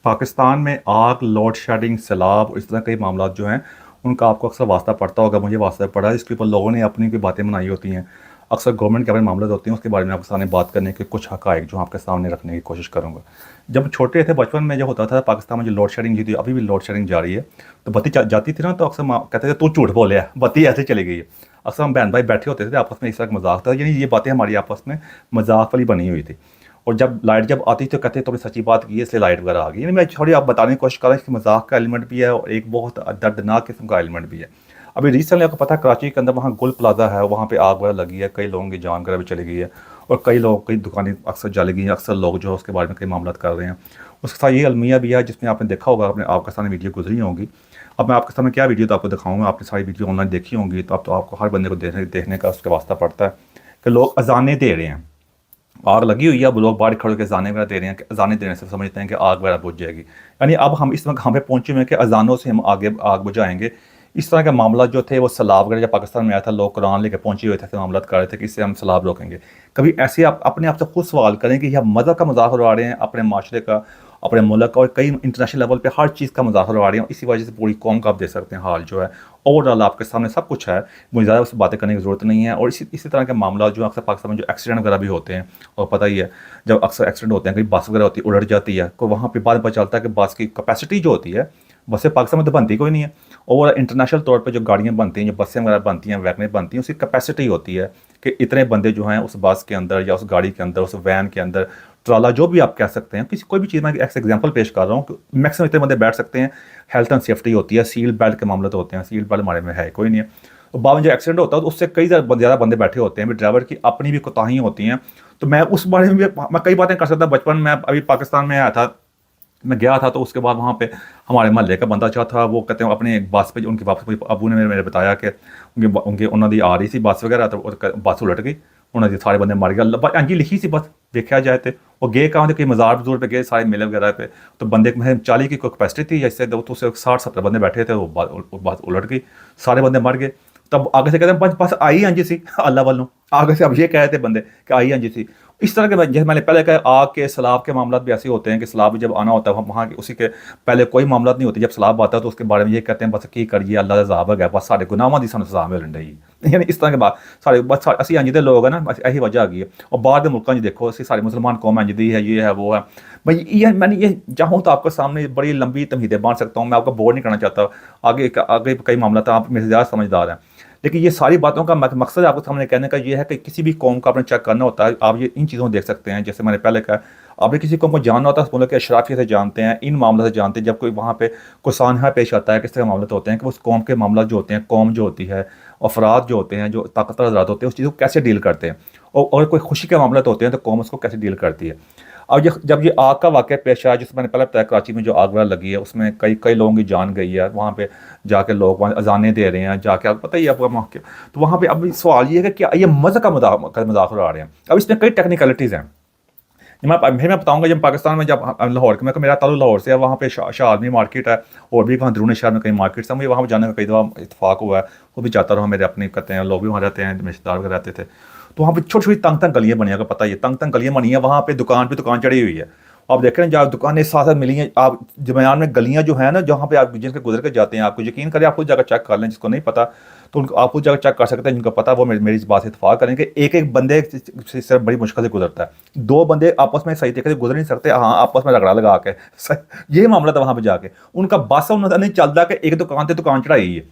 पाकिस्तान में आग, load shedding, सैलाब इस तरह के मामला जो हैं उनका आपको अक्सर वास्ता पड़ता होगा, मुझे वास्ता पड़ा है। इसके ऊपर लोगों ने अपनी कोई बातें बनाई होती हैं। अक्सर गवर्नमेंट के अपने मामले होते हैं, उसके बारे में आपके सामने बात करने के कुछ हक़ाइक़ जो आपके सामने रखने की कोशिश करूँगा। जब छोटे थे, बचपन में जो होता था पाकिस्तान में, जो लोड शेडिंग थी, अभी भी लोड शेडिंग जारी है। तो बत्ती जाती थी ना, तो अक्सर कहते थे तू झूठ बोले है, बत्ती ऐसे चली गई है। अक्सर हम बहन भाई बैठे होते थे आपस में, इस तरह का मजाक था, यानी ये बातें हमारी आपस में मजाक वाली बनी हुई थी। और जब लाइट आती तो कहते तुमने सच्ची बात की है इसलिए लाइट वगैरह आ गई। यानी मैं थोड़ी आप बताने की कोशिश कर रहा हूँ कि मजाक का एलिमेंट भी है और एक बहुत दर्दनाक किस्म का एलिमेंट भी है। अभी रिसेंटली आपको पता है कराची के अंदर वहाँ गुल प्लाजा है, वहाँ पे आग वगैरह लगी है, कई लोगों की जान वगैरह भी चली गई है और कई लोग, कई दुकानें अक्सर जल गई हैं। अक्सर लोग जो है उसके बारे में कई मामला कर रहे हैं। उसके साथ ये अलमिया भी है जिसमें आपने देखा होगा, अपने आपके सामने वीडियो गुजरी होंगी। अब मैं आपके सामने क्या वीडियो तो आपको दिखाऊंगा, आपने सारी वीडियो ऑनलाइन देखी होंगी, तो अब तो आपको हर बंदे को देखने का उसका वास्ता पड़ता है कि लोग अजानें दे रहे हैं। आग लगी हुई है, अब लोग बाहर खड़े होकर अज़ानें वगैरह दे रहे हैं कि अज़ानें देने से समझते हैं कि आग वगैरह बुझ जाएगी। यानी अब हम इस वक्त यहाँ पे पहुँचे हुए हैं कि अज़ानों से हम आगे आग बुझाएंगे। इस तरह के मामला जो थे वो सैलाब वगैरह जब पाकिस्तान में आया था, लोग कुरान लेकर पहुँचे हुए थे, मामला कर रहे थे कि इससे हम सैलाब रोकेंगे। कभी ऐसे आप अपने आप से खुद सवाल करें कि यह मज़हब का मजाक उड़ा रहे हैं, अपने माशरे का, अपने मुल्क का और कई इंटरनेशनल लेवल पे हर चीज़ का मजाक उड़ा रहे हैं। इसी वजह से पूरी कौम का आप देख सकते हैं हाल जो है। ओवरऑल आपके सामने सब कुछ है, मुझे ज़्यादा उससे बातें करने की ज़रूरत नहीं है। और इसी तरह के मामला जो अक्सर पाकिस्तान में जो एक्सीडेंट वगैरह भी होते हैं, और पता ही है जब अक्सर एक्सीडेंट होते हैं, कहीं बस वगैरह होती है उलट जाती है, तो वहाँ पे बाद में पता चलता है कि बस की कैपेसिटी जो होती है, बसें पाकिस्तान में तो बनती कोई नहीं है। और इंटरनेशनल तौर पे जो गाड़ियाँ बनती हैं, जो बसें वगैरह बनती हैं, वैगनें बनती हैं, उसकी कैपेसिटी होती है कि इतने बंदे जो हैं उस बस के अंदर या उस गाड़ी के अंदर, उस वैन के अंदर, ट्राला जो भी आप कह सकते हैं, किसी कोई भी चीज़ में एक एग्जांपल पेश कर रहा हूँ कि मैक्सिमम इतने बंदे बैठ सकते हैं। हेल्थ एंड सेफ्टी होती है, सीट बेल्ट के मामले तो होते हैं, सीट बेल्ट हमारे में है कोई नहीं है। तो बाद में जो एक्सीडेंट होता है तो उससे कई ज़्यादा बंदे बैठे होते हैं, ड्राइवर की अपनी भी कोताही होती हैं। तो मैं उस बारे में भी मैं कई बातें कर सकता। बचपन में अभी पाकिस्तान में आया था, मैं गया था, तो उसके बाद वहाँ पे हमारे मोहल्ले का बंदा था, वो कहते हैं अपने एक बस पे, उनकी वापस अबू ने मेरे बताया कि उन्होंने आ रही सी बस वगैरह, तो बस उलट गई, उन्होंने सारे बंदे मर गए। हाँ जी, लिखी सी बस देखा जाए तो वो गए कहाँ थे, कहीं मज़ार मजूर पे गए, सारे मेले वगैरह पे। तो बंदे में 40 की कोई कैपेसिटी थी, जैसे तो उससे 60-70 बंदे बैठे थे, वो बस उलट गई, सारे बंदे मर गए। तब आगे से कहते हैं बस आई हाँ जी सी अल्लाह वालों, आगे से अब ये कह रहे थे बंदे कि आई हाँ जी सी। इस तरह के, जैसे मैंने पहले कहा, आग के सैलाब के मामला भी ऐसे होते हैं कि सैलाब जब आना होता है वहाँ के, उसी के पहले कोई मामला नहीं होती, जब सैलाब आता है तो उसके बारे में ये कहते हैं बस की करिए, अल्लाह का अज़ाब है, बस साढ़े गुनाहों की सानू सज़ा मिल रही है। यानी इस तरह के बात सारे बस असी इंज दे लोग है ना, बस यही वजह आ गई है। और बाहर के मुल्कों देखो, असी सारे मुसलमान कौम इंज दी है, ये है वो है भाई। ये मैंने ये चाहूँ तो आपके सामने बड़ी लंबी तमहीदें बांध सकता हूँ, मैं आपको बोर नहीं करना चाहता। आगे आगे कई मामला था, आप मेरे से ज़्यादा समझदार हैं। लेकिन ये सारी बातों का मकसद आपको सामने कहने का ये है कि किसी भी कौम का आपने चेक करना होता है, आप ये इन चीज़ों को देख सकते हैं। जैसे मैंने पहले कहा, आपने किसी कौम को जानना होता है, मुल्क के अशराफिया से जानते हैं, इन मामलों से जानते हैं। जब कोई वहाँ पे कोई सानहा पेश आता है, किस तरह के मामले होते हैं कि उस कौम के मामला जो होते हैं, कौम जो होती है, अफराद जो होते हैं, जो ताकतवर हज़रात होते हैं, उस चीज़ को कैसे डील करते हैं। और कोई खुशी के मामले होते हैं तो कौम उसको कैसे डील करती है। अब जब ये आग का वाक़या पेश आया, जिसमें मैंने पहले बताया कराची में जो आग वगैरह लगी है, उसमें कई कई लोगों की जान गई है। वहाँ पे जाके लोग वहाँ अज़ानें दे रहे हैं, जाके आपको पता ही है आपको वहाँ के। तो वहाँ पे अब सवाल ये है कि क्या ये मज़हब का मजाक उड़ा रहे हैं। अब इसमें कई टेक्निकलिटीज़ हैं, मैं बताऊंगा। जब पाकिस्तान में, जब लाहौर में, मेरा ताल्लुक लाहौर से है, वहाँ पे शाह आलमी मार्केट है, और भी वहाँ अंदरूनी शहर में कई मार्केट्स हैं। मुझे वहाँ पर जाने का कई दफ़ा इत्तेफाक हुआ है, वो भी जाता रहा। मेरे अपने कहते हैं लोग भी वहाँ रहते हैं, रिश्तेदार वगैरह रहते थे। तो वहाँ पे छोटी छोटी तंग तंग गलियाँ बनी है, अगर पता ही है, तंग तंग गलियाँ बनी है। वहाँ पे दुकान चढ़ी हुई है। आप देख रहे हैं जहाँ दुकानें साथ साथ मिली हैं, आप दरमियान में गलियाँ जो है ना, जहाँ पे आप जिनके गुजर के जाते हैं, आपको यकीन करें, आप खुद जाकर चेक कर लें, जिसको नहीं पता तो उनको आप खुद जाकर चेक कर सकते हैं। जिनको पता वो मेरी इस बात से इत्तेफाक करें कि एक एक बंदे से सिर्फ बड़ी मुश्किल से गुजरता है। दो बंदे आपस में सही तरीके से गुजर नहीं सकते, हाँ आपस में रगड़ा लगा के ये मामला था। वहाँ पे जाके उनका बस उन्होंने नहीं चलता कि एक दुकान से दुकान चढ़ाई है।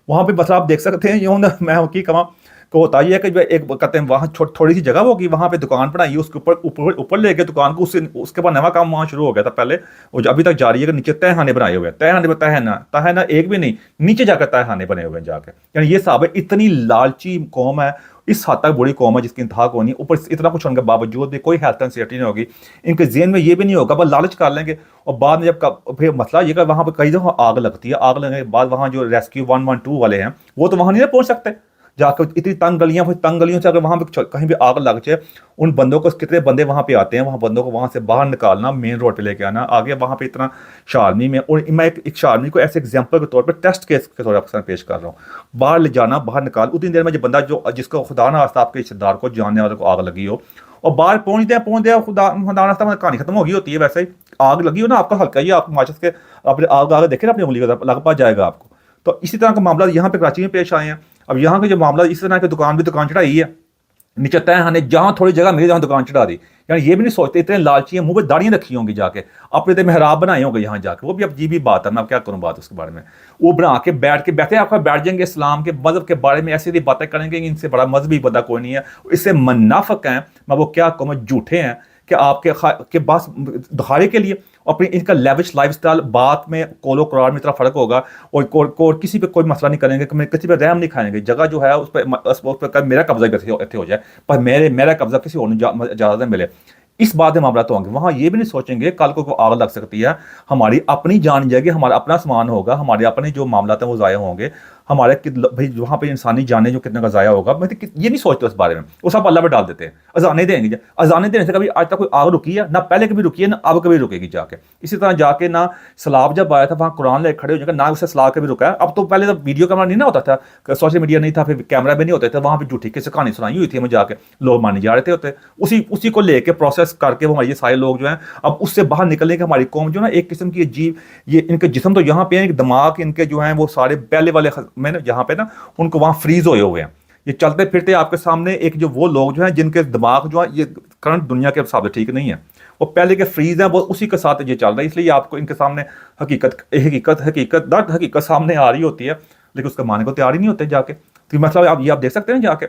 वहाँ पे बस आप देख सकते हैं, यूँ मैं की कमा तो होता ही है कि जो एक कहते हैं वहाँ थोड़ी सी जगह होगी, वहाँ पे दुकान बनाई, उसके ऊपर ऊपर ऊपर ले गए दुकान को, उसके बाद नवा काम वहाँ शुरू हो गया था पहले, वो जो अभी तक जारी है कि नीचे तहखाने बनाए हुए हैं। तहखाना एक भी नहीं, नीचे जाकर तहखाने बने हुए हैं जाके। यानी ये साहब है, इतनी लालची कौम है, इस हद तक बुरी कौम है जिसकी इंतहा को नहीं। ऊपर इतना कुछ होने के बावजूद भी कोई हेल्थ एंड सेफ्टी नहीं होगी। इनके जेहन में ये भी नहीं होगा, बस लालच कर लेंगे। और बाद में जब फिर मसला ये वहाँ पर कई दफ़ा आग लगती है, आग लगने के बाद वहाँ जो रेस्क्यू 112 वाले हैं वो तो वहाँ नहीं पहुँच सकते। जाकर इतनी तंग गलियाँ, फिर तंग गलियों से अगर वहाँ पे कहीं भी आग लग जाए, उन बंदों को, कितने बंदे वहाँ पे आते हैं, वहाँ बंदों को वहाँ से बाहर निकालना, मेन रोड पे लेके आना, आगे वहाँ पे इतना शालमी में। और मैं एक शालमी को ऐसे एग्जांपल के तौर पे, टेस्ट केस के तौर पर आपके सामने पेश कर रहा हूँ। बाहर ले जाना, बाहर निकाल, उतनी देर में जो बंदा जो जिसको खुदा ना खास्ता आपके रिश्तेदार को, जानने वाले को आग लगी हो, और बाहर पहुँचते खुदा खुदा नास्ता में कहानी खत्म हो गई होती है। वैसे ही आग लगी हो ना, आपका हल्का ही आप माचिस के अपने आग आगे देखे ना अपनी उंगली का लग पा जाएगा आपको। तो इसी तरह का मामला यहाँ पे कराची में पेश आए हैं। अब यहाँ के जो मामला इस तरह की दुकान चढ़ाई है नीचे तय खाने, जहाँ थोड़ी जगह मिली जहाँ दुकान चढ़ा दी। यानी ये भी नहीं सोचते, इतने लालची हैं, मुंह पे दाढ़ियाँ रखी होंगी जाके, अपने तो मेहराब बनाए होंगे यहाँ जाके। वो भी अब जी भी बात है, मैं अब क्या करूँ बात उसके बारे में। वो बना के बैठे आपका बैठ जाएंगे, इस्लाम के मजहब के बारे में ऐसी ऐसी बातें करेंगे, इनसे बड़ा मजहबी बंदा कोई नहीं है। इससे मुनाफिक हैं, मैं वो क्या कहूँ, झूठे हैं कि आपके के पास दिखाने के लिए अपनी इनका लेविश लाइफस्टाइल, बात में कोलो करार में इतना फ़र्क होगा। और किसी पे कोई मसला नहीं करेंगे, किसी पे रहम नहीं खाएंगे। जगह जो है उस पर मेरा कब्जा इतने हो जाए, पर मेरा कब्जा किसी और इजाज़त मिले, इस बात में मामला तो होंगे। वहाँ ये भी नहीं सोचेंगे कल को आग लग सकती है, हमारी अपनी जान जाएगी, हमारा अपना सामान होगा, हमारे अपने जो मामला हैं वो ज़ाया होंगे, हमारे भाई वहाँ पे इंसानी जाने जो कितने का ज़ाया होगा। मतलब ये नहीं सोचते उस बारे में, वो सब अल्लाह पे डाल देते हैं। अजाने देंगे, अजाने देने से कभी आज तक कोई आग रुकी है ना, पहले कभी रुकी है ना अब कभी रुकेगी जाके। इसी तरह जाके ना सलाब जब आया था वहाँ कुरान ले खड़े हो जाएगा, ना उसे सलाब कभी रुका है। अब तो पहले तो वीडियो कैमरा नहीं ना होता था, सोशल मीडिया नहीं था, फिर कैमरा भी नहीं होता था, वहाँ पर झूठी किसी कहानी सुनाई हुई थी हमें जाके, लोग माने जा रहे थे होते। उसी को लेके प्रोसेस करके वो हमारे सारे लोग जो हैं अब उससे बाहर निकलने के, हमारी कौम जो ना एक किस्म की अजीब, ये इनके जिस्म तो यहाँ पे हैं, दिमाग इनके जो हैं वो सारे पहले वाले में यहाँ पे ना उनको वहाँ फ्रीज हुए हैं। ये चलते फिरते आपके सामने एक जो वो लोग जो हैं जिनके दिमाग जो है ये करंट दुनिया के हिसाब से ठीक नहीं है, वो पहले के फ्रीज हैं, वो उसी के साथ ये चल रहा है। इसलिए आपको इनके सामने हकीकत सामने आ रही होती है, लेकिन उसका मानने को तैयार ही नहीं होते जाके। तो मतलब आप देख सकते हैं जाके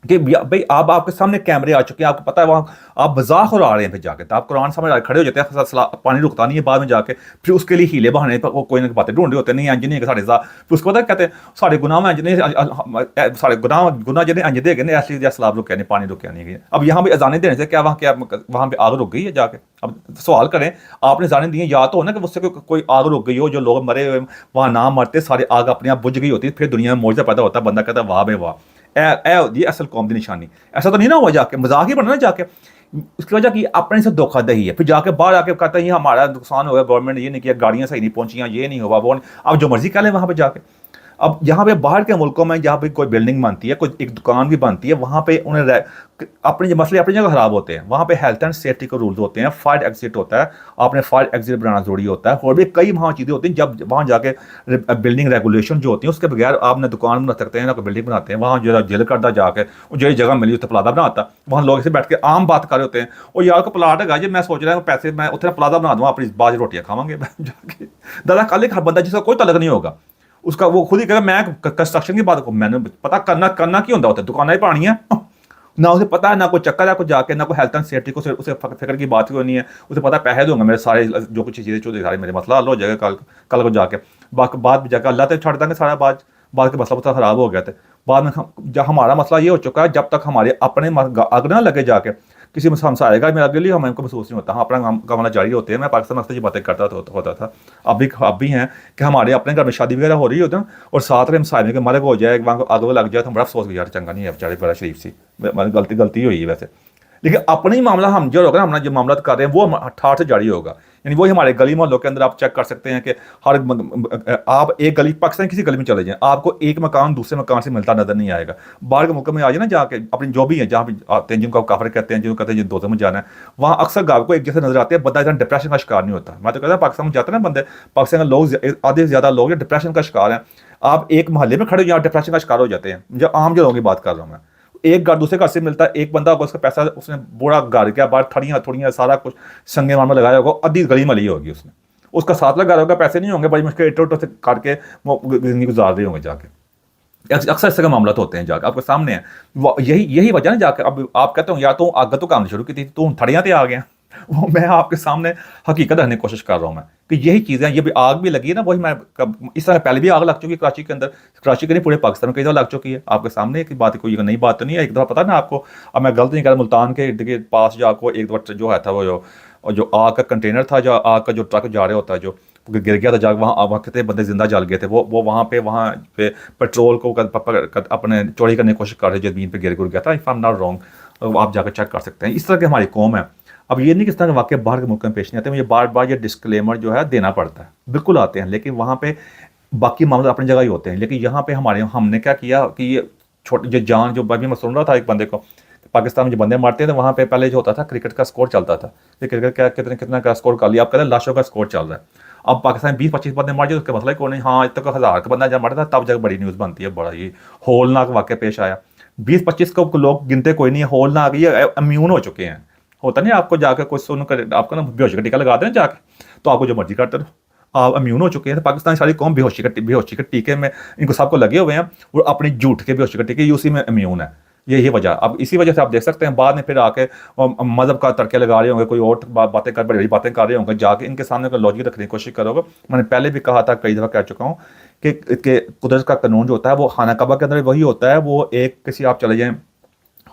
कि भाई आपके सामने कैमरे आ चुके हैं, आपको पता है वहाँ आप मजाक और आ रहे हैं, फिर जाके तो आप कुरान सामने खड़े हो जाते हैं, पानी रुकता नहीं है बाद में जाके, फिर उसके लिए हीले बहाने पर वो कोई ना बातें ढूंढ रहे होते नहीं इंज नहीं साढ़े फिर उसको पता कहते हैं साढ़े गुनाह में इंज साढ़े गुनाह जिन्हें अंज दे गए ऐसे सलाब रुके नहीं, पानी रुके नहीं गए। अब यहाँ भी अजाने देने से क्या वहाँ पे आग रुक गई है जाके। अब सवाल करें, आपने अजाने दिए, या तो हो ना कि उससे कोई आग रुक गई हो, जो लोग मरे हुए वहाँ ना मरते, सारी आग अपने आप बुझ गई होती, फिर दुनिया में मौजा पैदा होता, बंदा कहता वाह बे वाह, ये असल कौम की निशानी। ऐसा तो नहीं ना हुआ जाके मजाक ही बनना जाके, उसकी वजह की अपने से धोखाधड़ी है। फिर जाके बाहर आके कहता है हमारा नुकसान हो गया, गवर्नमेंट ये नहीं किया, गाड़ियां सही नहीं पहुंची, ये नहीं हुआ, वो नहीं। अब जो मर्जी कर ले वहाँ पे जाके। अब यहाँ पे बाहर के मुल्कों में जहाँ पे कोई बिल्डिंग बनती है, कोई एक दुकान भी बनती है, वहाँ पे उन्हें अपने मसले अपनी जगह खराब होते हैं। वहाँ पे हेल्थ एंड सेफ्टी के रूल्स होते हैं, फायर एग्जिट होता है, आपने फायर एग्जिट बनाना जरूरी होता है, और भी कई वहाँ चीज़ें होती हैं। जब वहाँ जाके बिल्डिंग रेगुलेशन जो होती है उसके बगैर आप ना दुकान बना सकते हैं ना कोई बिल्डिंग बनाते हैं। वहाँ जो जेल करता जाके जो जगह मिली उससे प्लाजा बनाता, वहाँ लोग ऐसे बैठ के आम बात कर रहे होते हैं, और यार को प्लाट है जी, मैं सोच रहा हूँ पैसे मैं उतना प्लाजा बना दूँगा, अपनी बाज रोटियाँ खावांगे जाके। दादा कल एक बंदा जिसका कोई तलक नहीं होगा, उसका वो खुद ही कहेगा मैं कंस्ट्रक्शन की बात को मैंने पता करना क्यों होता है, दुकानें ही पानी है ना, उसे पता है ना कोई चक्कर है, कुछ जाके ना कोई हेल्थ एंड सेफ्टी को उसे फिक्र की बात क्यों नहीं है। उसे पता पैसे दूंगा मेरे सारे जो कुछ चीज़ें जो सारे मेरे मसला हल हो जाएगा कल को जाके। बाद में जाकर अल्लाह तक छड़ देंगे सारा, बाद के मसला खराब हो गया था। बाद में जब हमारा मसला ये हो चुका है, जब तक हमारे अपने आग ना लगे जाके किसी में हमसे आएगा मेरा अगले लिए हमको महसूस नहीं होता। हाँ, अपना कमाना जारी होते हैं। मैं पाकिस्तान में अक्सर ये बातें करता होता था, अब भी हैं कि हमारे अपने घर में शादी वगैरह हो रही होती है और साथ में हम साइड में मरग हो जाए, वहाँ आग लग जाए, तो हम बड़ा अफसोस यार चंगा नहीं है बेचारे, बड़ा शरीफ सी गलती हुई है वैसे। लेकिन अपना ही मामला हम जो होगा, हम जो मामला कर रहे हैं वो ठाठ से जारी होगा। यानी वही हमारे गली मोहल्लों के अंदर आप चेक कर सकते हैं कि आप एक गली पाकिस्तान किसी गली में चले जाएं, आपको एक मकान दूसरे मकान से मिलता नजर नहीं आएगा। बाहर के मुल्क में आ जाए ना जाके, अपनी जो भी है जहाँ पे आते हैं, जिनको काफिर कहते हैं, जिनको कहते हैं जिन दोस्तों में जाना है, वहाँ अक्सर गाँव को एक जैसे नजर आते हैं। बंदा इतना डिप्रेशन का शिकार नहीं होता। मैं तो कहता हूँ पाकिस्तान में जाते हैं ना बंदे, पाकिस्तान के लोग आधे से ज़्यादा लोग डिप्रेशन का शिकार हैं। आप एक मोहल्ले में खड़े हो जहाँ डिप्रेशन का शिकार हो जाते हैं, जो आम जो लोगों की बात कर रहा हूँ मैं। एक घर दूसरे घर से मिलता है, एक बंदा होगा उसका पैसा उसने बुरा घर किया, बाहर थड़ियाँ सारा कुछ संगे मार में लगाया होगा, आधी गली में ली होगी उसने, उसका साथ लगा होगा, पैसे नहीं होंगे, बड़ी मुश्किल इटो से काट के वो जिंदगी गुजार रहे होंगे जाके। अक्सर ऐसे मामला तो होते हैं जाके आपके सामने है। यही वजह ना जाके अब आप कहते हो या तो आग तो काम शुरू की थी, तो थड़ियाँ तो आ गया। वो मैं आपके सामने हकीकत रखने की कोशिश कर रहा हूँ मैं कि यही चीज़ें, ये भी आग भी लगी है ना, वही मैं इस तरह पहले भी आग लग चुकी है कराची के अंदर, कराची के नहीं पूरे पाकिस्तान में कई दफ़ा लग चुकी है। आपके सामने की बात कोई नई बात तो नहीं है। एक दफ़ा पता ना आपको, अब मैं गलत नहीं कर रहा, मुल्तान के इर्द गिर्द पास जो आपको एक दफ़ा जो है था वो जो आग का कंटेनर था, जो आग का जो ट्रक जा रहा होता है जो गिर गया था जाके, वहाँ कितने बंदे जिंदा जल गए थे। वो वहाँ पे पेट्रोल को अपने चोरी करने की कोशिश कर रहे, जमीन पे गिर गया था। If I am not wrong, आप जाकर चेक कर सकते हैं। इस तरह की हमारी कौम है। अब ये नहीं किस तरह के वाक़े बाहर के मुल्क में पेश नहीं आते, मुझे बार ये डिस्क्लेमर जो है देना पड़ता है। बिल्कुल आते हैं, लेकिन वहाँ पे बाकी मामले अपनी जगह ही होते हैं। लेकिन यहाँ पे हमने क्या किया कि ये छोटे जो जान जो मैं सुन रहा था एक बंदे को, पाकिस्तान में जो बंदे मारते हैं तो वहाँ पे पहले जो होता था क्रिकेट का स्कोर चलता था कि क्रिकेट क्या कितना का स्कोर कर लिया, आप कहते हैं लाशों का स्कोर चल रहा है। अब पाकिस्तान 20-25 बंदे मार जाए उसका मसला ही कौन नहीं, हाँ इतना 1000 का बंदा जब मारता था तब जगह बड़ी न्यूज़ बनती है, बड़ा ये होलनाक वाक़या पेश आया। 20-25 को लोग गिनते कोई नहीं है, होलनाक ये इम्यून हो चुके हैं। होता नहीं आपको जाकर कुछ सुन कर आपको ना बेहोशी का टीका लगा दें जाके, तो आपको जो मर्जी करते रहो, आप इम्यून हो चुके हैं। तो पाकिस्तान सारी कौम बेहोशी के टीके में इनको सबको लगे हुए हैं, और अपनी झूठ के बेहोशी के टीके उसी में इम्यून है। यही वजह, अब इसी वजह से आप देख सकते हैं बाद में फिर आके मजहब का तड़के लगा रहे होंगे, कोई और बातें कर बड़ी बड़ी बातें कर रहे होंगे, जाके इनके सामने कोई लॉजिक रखने की कोशिश करोगे। मैंने पहले भी कहा था, कई दफ़ा कह चुका हूँ कि कुदरत का कानून जो होता है वो खाना कबा के अंदर वही होता है। वो एक किसी आप चले जाएँ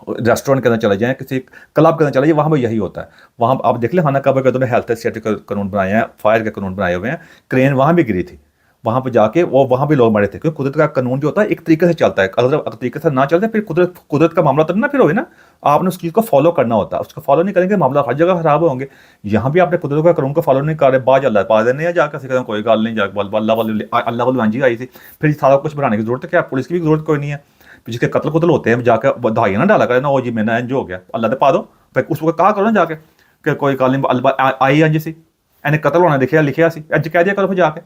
रेस्टोरेंट के अंदर चले जाएँ, किसी क्लब के अंदर चले जाइए, वहाँ पर यही होता है। वहाँ आप देख लें खाना कबा के अंदर हेल्थ एंड सेफ्टी के कानून बनाए हैं, फायर के कानून बनाए हुए हैं। क्रेन वहाँ भी गिरी थी, वहाँ पे जाके वो वहाँ भी लोग मरे थे, क्योंकि कुदरत का कानून जो होता है एक तरीके से चलता है। अगर तरीके से ना चलते फिर कुदरत का मामला तब ना फिर होगा ना, आपने उस चीज़ को फॉलो करना होता है। उसको फॉलो नहीं करेंगे मामला हर जगह खराब होंगे। यहाँ भी आपने कुदरत का कानून को फॉलो नहीं कर रहे, बाज अल्लाह पा देने जाकर कहते हैं कोई गल नहीं, जाकर अल्लाह वाली वांझी आई थी, फिर सारा कुछ बनाने की जरूरत है क्या? पुलिस की भी जरूरत कोई नहीं है। जिसके कत्ल कुतल होते हैं जाकर दहाइयाँ ना डाला करें ना, वो जी मैंने इंज हो गया, अल्लाह तो पा दो, फिर उसको कहा करो ना जाके कि कोई गल नहीं आई अंज सी, इन्हें कत्ल होना लिखिया सी, अज कह दिया करो फिर जाके।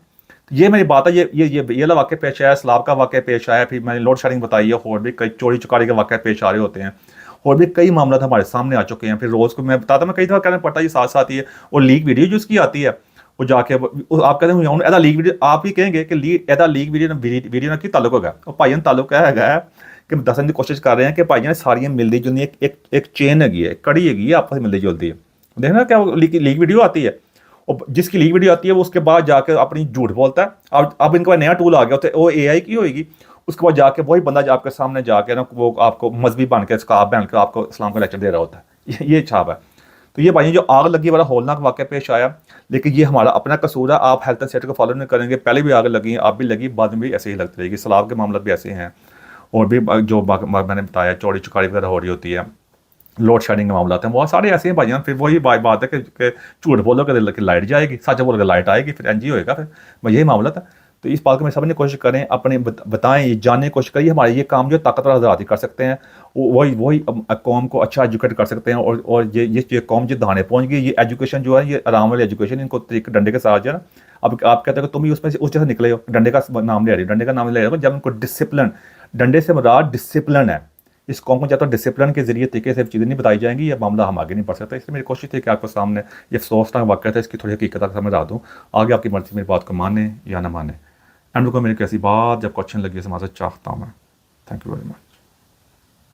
ये मेरी बात है। ये वाक़या पेश आया, सैलाब का वाक़या पेश आया, फिर मैंने लोड शेडिंग बताई है, और भी कई चोरी चुकारी के वाक़या पेश आ रहे होते हैं, और भी कई मामला हमारे सामने आ चुके हैं। फिर रोज़ को मैं बताता, मैं कई दफ़ा कहना पड़ता है, ये साथ साथ ही है। और लीक वीडियो जो उसकी आती है वो जाके आप कहते हैं एदा लीक वीडियो, आप ही कहेंगे कि एदा लीक वीडियो ना की ताल्लुक होगा, और भाइयों ताल्लुक है कि दसन की कोशिश कर रहे हैं कि भाइयों सारियाँ मिलती जुलती एक चेन हैगी है, कड़ी हैगी है, आपस में मिलती जुलती है। देखना क्या लीक वीडियो आती है, और जिसकी लीक वीडियो आती है वो उसके बाद जाकर अपनी झूठ बोलता है। अब इनका नया टूल आ गया होता है, वो AI की होगी। उसके बाद जाके वही बंदा आपके सामने जाके ना वो आपको मजहबी बन के स्कार्फ बन के आपको इस्लाम का लेक्चर दे रहा होता है। ये छाप है। तो ये भाई जो आग लगी वाला होलनाक वाक़या पेश आया, लेकिन ये हमारा अपना कसूर है। आप हेल्थ एंड सेफ्टी को फॉलो नहीं करेंगे, पहले भी आग लगी, आप भी लगी, बाद में भी ऐसे ही लगती रहेगी। सैलाब के मामला भी ऐसे हैं, और भी जो मैंने बताया चोरी चुकारी वगैरह हो रही होती है, लोड शेडिंग के मामला हैं, बहुत सारे ऐसे हैं भाईजान। फिर वही बात है कि झूठ बोलोगे कि लाइट जाएगी, सच बोलोगे लाइट आएगी, फिर एनजी होएगा। फिर मैं यही मामला था। तो इस बात को मैं सबने कोशिश करें, अपने बताएं, ये जानने की कोशिश करिए। हमारे ये काम जो ताकतवर हज़रात ही कर सकते हैं, वही कौम को अच्छा एजुकेट कर सकते हैं। और ये कौम जो दाने पहुँच गई, ये एजुकेशन जो है, ये आराम वाली एजुकेशन, इनको तरीके डंडे के साथ जो है ना, अब आप कहते हो कि तुम ही उसमें से उस जैसे निकले हो, डंडे का नाम ले रही हो, डंडे का नाम ले रहे हो, जब उनको डिसिप्लिन, डंडे से मुराद डिसिप्लिन है। इस कौम को जब तक डिसिप्लिन के जरिए तरीके से चीज़ें नहीं बताई जाएंगी, ये मामला हम आगे नहीं बढ़ सकते। इसलिए मेरी कोशिश थी कि आपको सामने ये अफसोसनाक वाक़या था, इसकी थोड़ी हकीकत तक समझा दूँ। आगे आपकी मर्ज़ी मेरी बात को माने या ना माने। एंड को मेरी कैसी बात जब क्वेश्चन लगी समाज से चाहता हूँ मैं। Thank you very much.